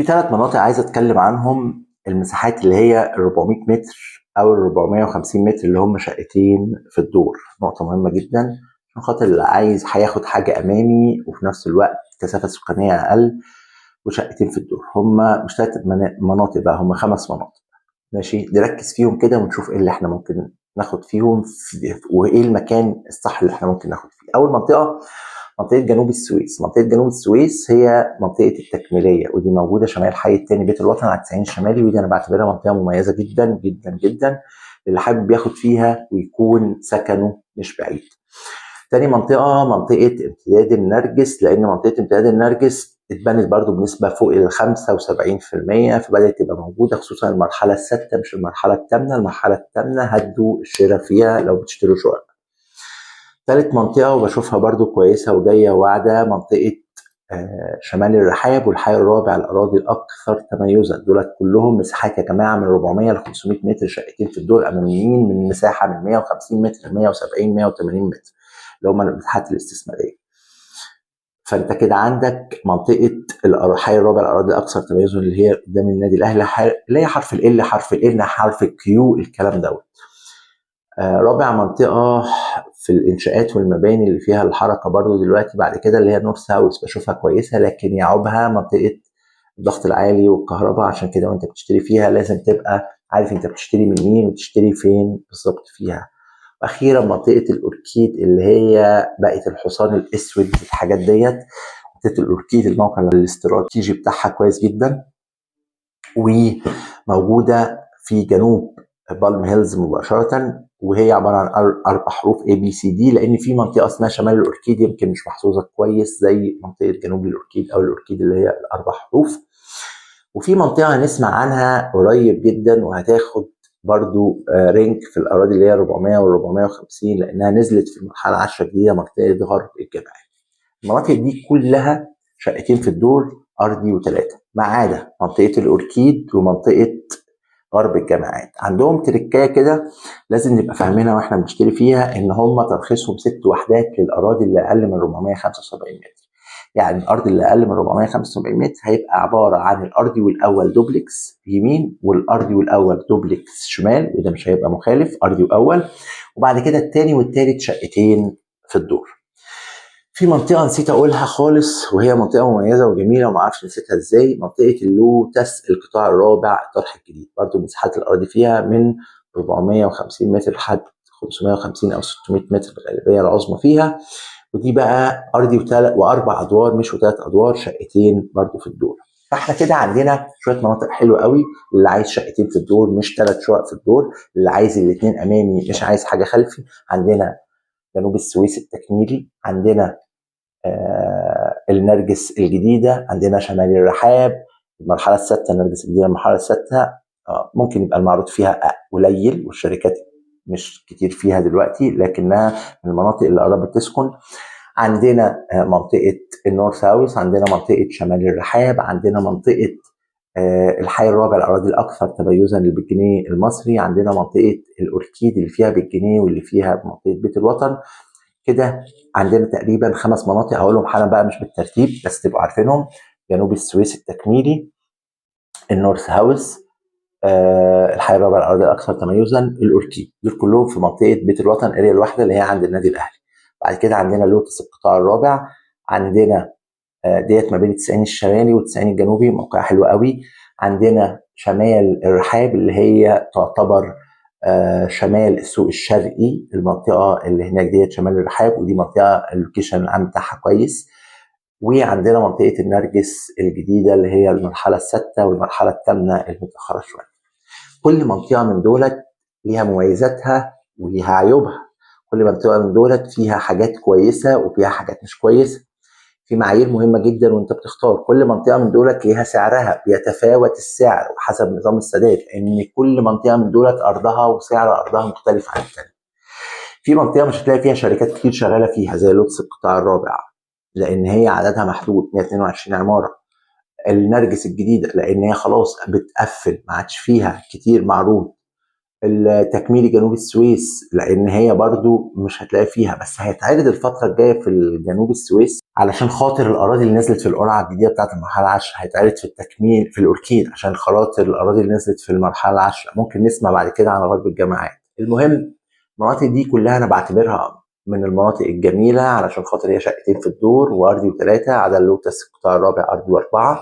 في 3 مناطق عايز أتكلّم عنهم، المساحات اللي هي ال400 متر أو ال450 متر اللي هم شقتين في الدور، نقطة مهمة جدًا عشان خاطر اللي عايز هياخد حاجة أمامي وفي نفس الوقت كثافة سكانية أقل وشقتين في الدور، هم مش 3 مناطق بقى، هم 5 مناطق. ماشي، نركّز فيهم كده ونشوف إيه اللي إحنا ممكن ناخد فيهم وإيه المكان الصح اللي إحنا ممكن ناخد فيه. أول منطقة، منطقة جنوب السويس. منطقة جنوب السويس هي منطقة التكميلية، ودي موجودة شمال حي التاني بيت الوطن على التسعين الشمالي، ودي أنا باعتبرها منطقة مميزة جدًا، جدًا، جدًا، للي حابب ياخد فيها ويكون سكنه مش بعيد. تاني منطقة، منطقة امتداد النرجس، لأن منطقة امتداد النرجس اتبنت برضو بنسبة فوق ال 75%، فبدأت تبقى موجودة، خصوصا المرحلة السادسة مش المرحلة الثامنة. المرحلة الثامنة هدوا الشراء فيها لو بتشتروا شقق. تالت منطقة وبشوفها برضو كويسة وجاية واعدة، منطقة شمال الرحاب والحي الرابع، الأراضي الأكثر تميزا. دولت كلهم مساحات يا جماعة من 400 ل 500 متر، شقتين في الدور أماميين، من مساحة من 150 متر ل 170 180 متر اللي هم المساحات الاستثمارية. فانت كده عندك منطقه الحي الرابع، الاراضي الاكثر تميزا، اللي هي قدام النادي الاهلي، اللي هي حرف ال، حرف الان، حرف الكيو، الكلام دوت. رابع منطقه في الانشاءات والمباني اللي فيها الحركه برضو دلوقتي بعد كده، اللي هي نورث ساوث، بشوفها كويسه، لكن يعوبها منطقه الضغط العالي والكهرباء. عشان كده وانت بتشتري فيها لازم تبقى عارف انت بتشتري من مين وتشتري فين بالظبط فيها. واخيرا منطقه الاوركيد، اللي هي بقت الحصان الاسود في الحاجات ديت. منطقه الاوركيد الموقع الاستراتيجي بتاعها كويس جدا، وموجوده في جنوب بالم هيلز مباشره، وهي عباره عن 4 حروف ABCD، لان في منطقه اسمها شمال الاوركيد يمكن مش محظوظه كويس زي منطقه جنوب الاوركيد او الاوركيد اللي هي ال4 حروف. وفي منطقه هنسمع عنها قريب جدا وهتاخد برضو رينك في الاراضي اللي هي 400 وال 450، لانها نزلت في المرحله 10 الجديده، منطقه غرب الجبال. المناطق دي كلها شقتين في الدور، ارضي وثلاثه، ما عدا منطقه الاوركيد ومنطقه غرب الجامعات. عندهم تركايه كده لازم نبقى فاهمينها واحنا بنشتري فيها، ان هم ترخيصهم 6 وحدات للاراضي اللي اقل من 475 متر. يعني الارض اللي اقل من 475 متر هيبقى عباره عن الارضي والاول دوبلكس يمين، والارضي والاول دوبلكس شمال، وده مش هيبقى مخالف، ارضي واول، وبعد كده الثاني والثالث شقتين في الدور. في منطقة نسيت أقولها خالص، وهي منطقة مميزة وجميلة ومعرفش نسيتها إزاي، منطقة اللوتس القطاع الرابع الطرح الجديد. برضو مساحات الأراضي فيها من 450 متر لحد 550 أو 600 متر، الغالبية العظمى فيها. ودي بقى أرضي وأربع أدوار مش وثلاث أدوار، شقتين برضو في الدور. فاحنا كده عندنا شويه مناطق حلوه قوي، اللي عايز شقتين في الدور مش 3 شقق في الدور، اللي عايز الاثنين امامي مش عايز حاجه خلفي. عندنا جنوب السويس التكميلي، عندنا النرجس الجديده، عندنا شمال الرحاب المرحله السادسه. النرجس الجديده المرحله السادسه ممكن يبقى المعروض فيها قليل والشركات مش كتير فيها دلوقتي، لكنها من المناطق اللي قربت تسكن. عندنا منطقه النورث ساوث، عندنا منطقه شمال الرحاب، عندنا منطقه الحي الرابع الاراضي الاكثر تميزا اللي بالجنيه المصري، عندنا منطقه الاوركيد اللي فيها بالجنيه واللي فيها منطقه بيت الوطن. كده عندنا تقريبا 5 مناطق هقولهم حالا بقى مش بالترتيب بس تبقوا عارفينهم: جنوب السويس التكميلي، النورث هاوس، الحي الرابع الاراضي الاكثر تميزا، الاوركيد. دول كلهم في منطقه بيت الوطن، اريا الواحده اللي هي عند النادي الاهلي. بعد كده عندنا لوتس القطاع الرابع، عندنا ديت ما بين التسعين الشمالي والتسعين الجنوبي، موقع حلو قوي. عندنا شمال الرحاب اللي هي تعتبر شمال السوق الشرقي، المنطقه اللي هناك ديت شمال الرحاب، ودي منطقه اللوكيشن العام بتاعها كويس. وعندنا منطقه النرجس الجديده اللي هي المرحله السادسه والمرحله الثامنه المتاخره شويه. كل منطقه من دولت ليها مميزاتها وليها عيوبها، كل منطقه من دولت فيها حاجات كويسه وفيها حاجات مش كويسه. في معايير مهمه جدا وانت بتختار، كل منطقه من دولت ليها سعرها، بيتفاوت السعر حسب نظام السداد، لان كل منطقه من دولت ارضها وسعر ارضها مختلف عن الثانيه. في منطقه مش هتلاقي فيها شركات كتير شغاله فيها زي لوتس القطاع الرابع، لان هي عددها محدود 122 عماره. النرجس الجديده لان هي خلاص بتقفل، ما عادش فيها كتير معروض تكميلي جنوب السويس، لان هي برضو مش هتلاقي فيها، بس هيتعرض الفتره الجايه في جنوب السويس علشان خاطر الاراضي اللي نزلت في القرعه الجديده بتاعت المرحله العاشره، هيتعرض في التكميل في الاوركيد عشان خاطر الاراضي اللي نزلت في المرحله العاشره. ممكن نسمع بعد كده عن غرب الجامعات. المهم المناطق دي كلها انا بعتبرها من المناطق الجميله علشان خاطر هي شقتين في الدور وارضي وثلاثه، عدا اللوتس القطاع الرابع ارضي واربعه.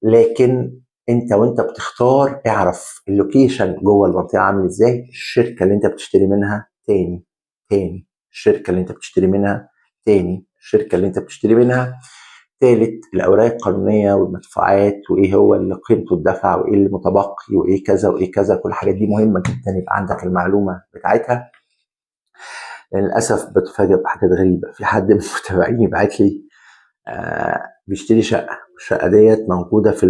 لكن انت وانت بتختار اعرف اللوكيشن جوه المنطقه عامل ازاي، الشركه اللي انت بتشتري منها تاني الشركه اللي انت بتشتري منها تاني الشركه اللي انت بتشتري منها تالت، الاوراق القانونيه والمدفوعات، وايه هو اللي قيمته الدفع، وايه اللي متبقي، وايه كذا وايه كذا. كل الحاجات دي مهمه جدا يبقى عندك المعلومه بتاعتها. للاسف بتفاجئ بحاجات غريبه. في حد من المتابعين يبعت لي بيشتري شقه، الشقه ديت موجوده في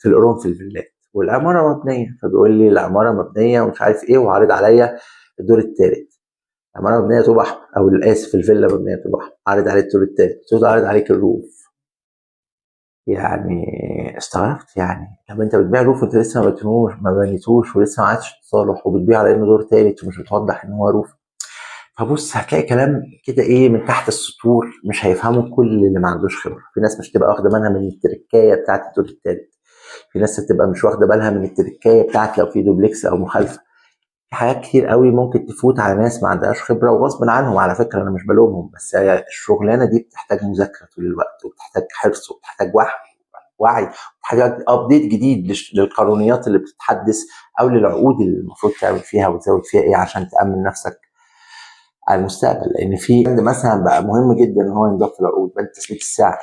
القرنفل فيلات، والعماره مبنيه، فبيقول لي العماره مبنيه ومش عارف ايه، وعارض عليا الدور الثالث. العماره مبنيه طوب احمر، او اسف الفيلا مبنيه طوب احمر، عارض عليك الدور الثالث، قلت له عارض عليك الروف. يعني استغربت، يعني طب انت بتبيع روف وانت لسه ما بنيتوش ولسه ما عادش تصالح، وبتبيع على انه دور ثالث ومش بتوضح ان هو روف. فبص هتلاقي كلام كده ايه من تحت السطور، مش هيفهمه كل اللي ما عندوش خبره. في ناس مش تبقى واخده بالها من التركايه بتاعت الدور الثالث، في ناس هتبقى مش واخده بالها من التركايه بتاعت لو في دوبلكس او مخالفه. في حاجات كتير قوي ممكن تفوت على ناس ما عندهاش خبره، وغصب عنهم على فكره، انا مش بلومهم، بس هي الشغلانه دي بتحتاج مذاكره طول الوقت، وبتحتاج حرص، وبتحتاج وعي، وبتحتاج ابديت جديد للقانونيات اللي بتتحدث، او للعقود اللي المفروض تعمل فيها وتزود فيها ايه عشان تامن نفسك على المستقبل. لان في بند مثلا بقى مهم جدا ان هو ينضاف في العقود، بند تثبيت السعر.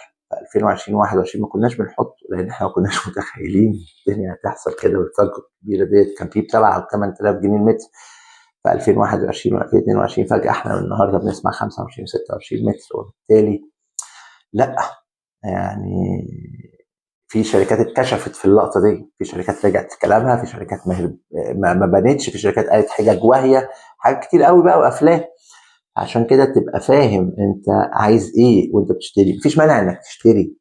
في 2020 و21 ما كناش بنحطه، لان احنا ما كناش متخيلين الدنيا هتحصل كده بالفجوه الكبيره ديت. كان في ب 7 او 8000 جنيه المتر في 2021 و2022، فجاه احنا النهارده بنسمع 25 26 متر. وبالتالي لا، يعني في شركات اتكشفت في اللقطه دي، في شركات رجعت في كلامها، في شركات ما بنتش، في شركات قالت حجج واهيه، حاجات كتير قوي بقى وافلام. عشان كده تبقى فاهم انت عايز ايه وانت بتشتري. مفيش مانع انك تشتري،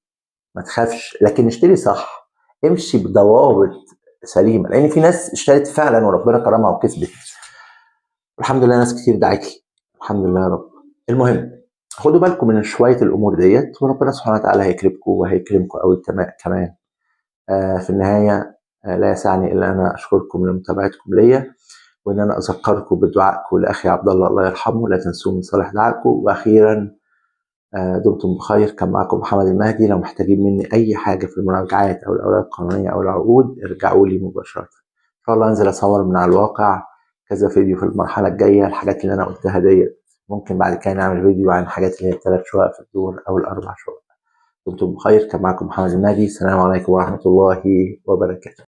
ما تخافش، لكن اشتري صح، امشي بضوابط سليمه، لان في ناس اشترت فعلا وربنا كرمها وكسبت، والحمد لله ناس كتير دعت لي، الحمد لله يا رب. المهم خدوا بالكم من شويه الامور ديت، وربنا سبحانه وتعالى هيكرمكم وهيكرمكم قوي كمان. في النهايه لا يسعني الا انا اشكركم لمتابعتكم ليا، وان انا اذكركم بدعائكم لاخي عبد الله، الله يرحمه، لا تنسوا من صالح دعائكم. واخيرا دمتم بخير. كان معكم محمد المهدي. لو محتاجين مني اي حاجه في المراجعات او الاوراق القانونيه او العقود ارجعوا لي مباشره. ان شاء الله انزل اصور من على الواقع كذا فيديو في المرحله الجايه. الحاجات اللي انا قلتها ديت ممكن بعد كده نعمل فيديو عن الحاجات اللي هي ال3 شقق في الدور او ال4 شقق. دمتم بخير. كان معكم محمد المهدي. السلام عليكم ورحمه الله وبركاته.